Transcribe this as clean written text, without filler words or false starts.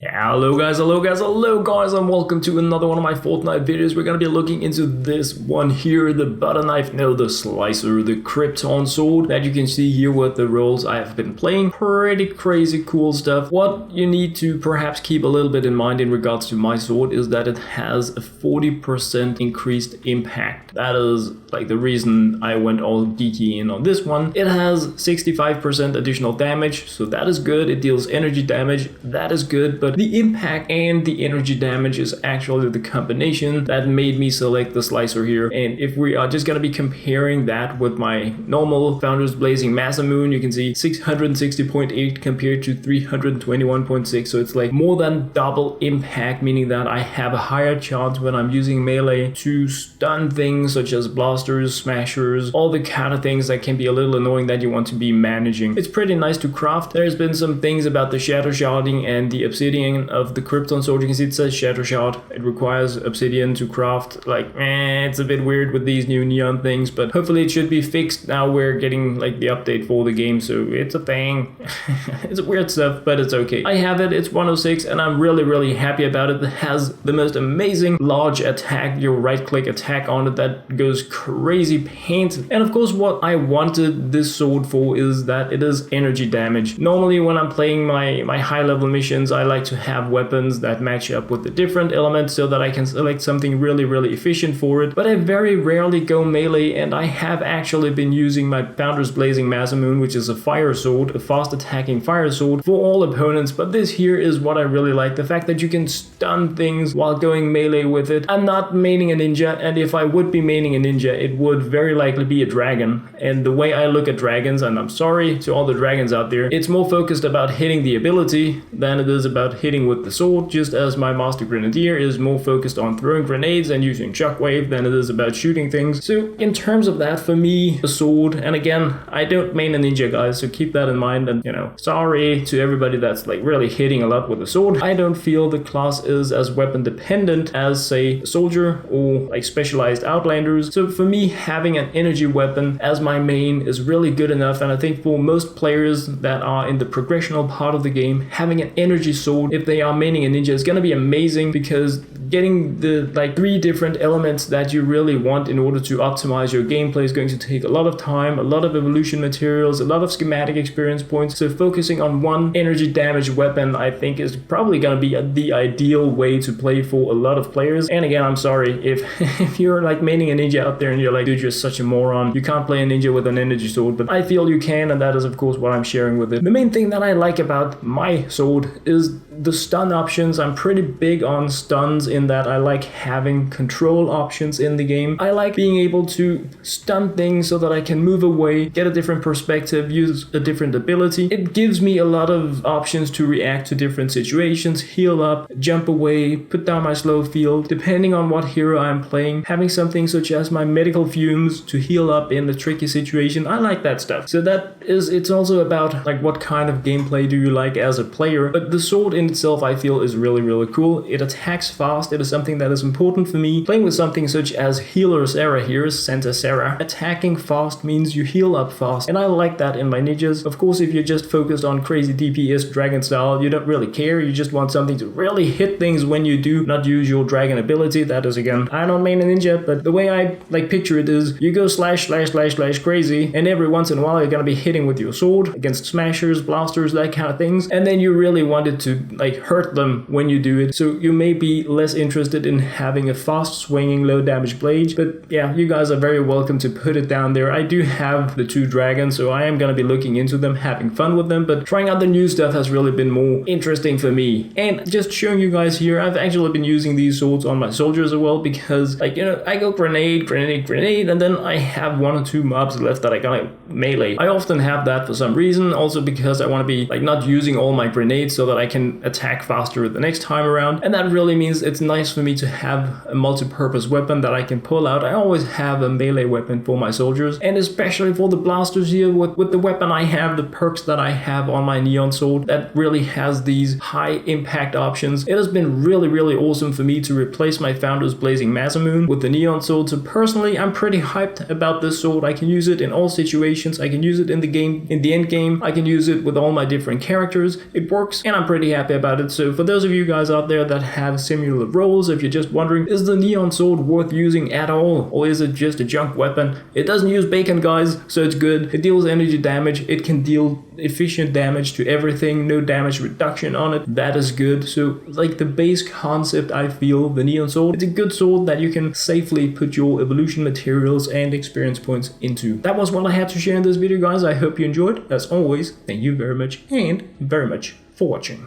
Hello guys, and welcome to another one of my Fortnite videos. We're gonna be looking into this one here, the butter knife, no, the slicer, the Krypton Sword that you can see here with the roles I have been playing. Pretty crazy cool stuff. What you need to perhaps keep a little bit in mind in regards to my sword is that it has a 40% increased impact. That is like the reason I went all geeky in on this one. It has 65% additional damage, so that is good. It deals energy damage, that is good, but the impact and the energy damage is actually the combination that made me select the slicer here. And if we are just going to be comparing that with my normal Founders Blazing Masamune, you can see 660.8 compared to 321.6, so it's like more than double impact, meaning that I have a higher chance when I'm using melee to stun things such as blasters, smashers, all the kind of things that can be a little annoying that you want to be managing. It's pretty nice to craft. There's been some things about the shadow sharding and the obsidian of the Krypton Sword. You can see it says shadow shard. It requires obsidian to craft. Like, it's a bit weird with these new neon things, but hopefully it should be fixed. Now we're getting like the update for the game, so it's a thing. It's weird stuff, but it's okay. I have it. It's 106, and I'm really happy about it. It has the most amazing large attack, your right click attack on it that goes crazy paint. And of course, what I wanted this sword for is that it is energy damage. Normally when I'm playing my high level missions, I like to have weapons that match up with the different elements so that I can select something really efficient for it, but I very rarely go melee, and I have actually been using my Founders Blazing Masamune, which is a fire sword, a fast attacking fire sword for all opponents. But this here is what I really like, the fact that you can stun things while going melee with it. I'm not maining a ninja, and if I would be maining a ninja, it would very likely be a dragon. And the way I look at dragons, and I'm sorry to all the dragons out there, it's more focused about hitting the ability than it is about hitting with the sword, just as my Master Grenadier is more focused on throwing grenades and using shockwave than it is about shooting things. So in terms of that, for me, a sword, and again, I don't main a ninja, guys, so keep that in mind. And sorry to everybody that's like really hitting a lot with a sword. I don't feel the class is as weapon dependent as, say, a soldier or like specialized outlanders. So for me, having an energy weapon as my main is really good enough, and I think for most players that are in the progressional part of the game, having an energy sword, if they are maining a ninja, is going to be amazing, because getting the like 3 different elements that you really want in order to optimize your gameplay is going to take a lot of time, a lot of evolution materials, a lot of schematic experience points. So focusing on one energy damage weapon, I think, is probably going to be the ideal way to play for a lot of players. And again, I'm sorry if you're like maining a ninja out there and you're like, dude, you're such a moron, you can't play a ninja with an energy sword, but I feel you can, and that is of course what I'm sharing with it. The main thing that I like about my sword is the stun options. I'm pretty big on stuns in that I like having control options in the game. I like being able to stun things so that I can move away, get a different perspective, use a different ability. It gives me a lot of options to react to different situations, heal up, jump away, put down my slow field, depending on what hero I'm playing. Having something such as my medical fumes to heal up in a tricky situation, I like that stuff. So it's also about like what kind of gameplay do you like as a player. But the sword in itself, I feel, is really cool. It attacks fast. It is something that is important for me. Playing with something such as Healer Sarah here, Santa Sarah, attacking fast means you heal up fast, and I like that in my ninjas. Of course, if you're just focused on crazy DPS dragon style, you don't really care. You just want something to really hit things when you do not use your dragon ability. That is, again, I don't main a ninja, but the way I like picture it is you go slash crazy, and every once in a while you're gonna be hitting with your sword against smashers, blasters, that kind of things, and then you really wanted to like hurt them when you do it. So you may be less interested in having a fast swinging low damage blade, but yeah, you guys are very welcome to put it down there. I do have the 2 dragons, so I am gonna be looking into them, having fun with them, but trying out the new stuff has really been more interesting for me. And just showing you guys here, I've actually been using these swords on my soldiers as well, because like, I go grenade, and then I have 1 or 2 mobs left that I gotta melee. I often have that for some reason, also because I want to be like not using all my grenades so that I can attack faster the next time around, and that really means it's nice for me to have a multi-purpose weapon that I can pull out. I always have a melee weapon for my soldiers, and especially for the blasters here, with the weapon I have, the perks that I have on my neon sword, that really has these high impact options. It has been really awesome for me to replace my Founders Blazing Masamune with the neon sword. So personally, I'm pretty hyped about this sword. I can use it in all situations. I can use it in the game, in the end game. I can use it with all my different characters. It works, and I'm pretty happy about it. So for those of you guys out there that have similar roles, if you're just wondering, is the Neon Sword worth using at all, or is it just a junk weapon? It doesn't use bacon, guys, so it's good. It deals energy damage, it can deal efficient damage to everything, no damage reduction on it. That is good. So like the base concept, I feel the Neon Sword, it's a good sword that you can safely put your evolution materials and experience points into. That was what I had to share in this video, guys. I hope you enjoyed. As always, thank you very much and very much for watching.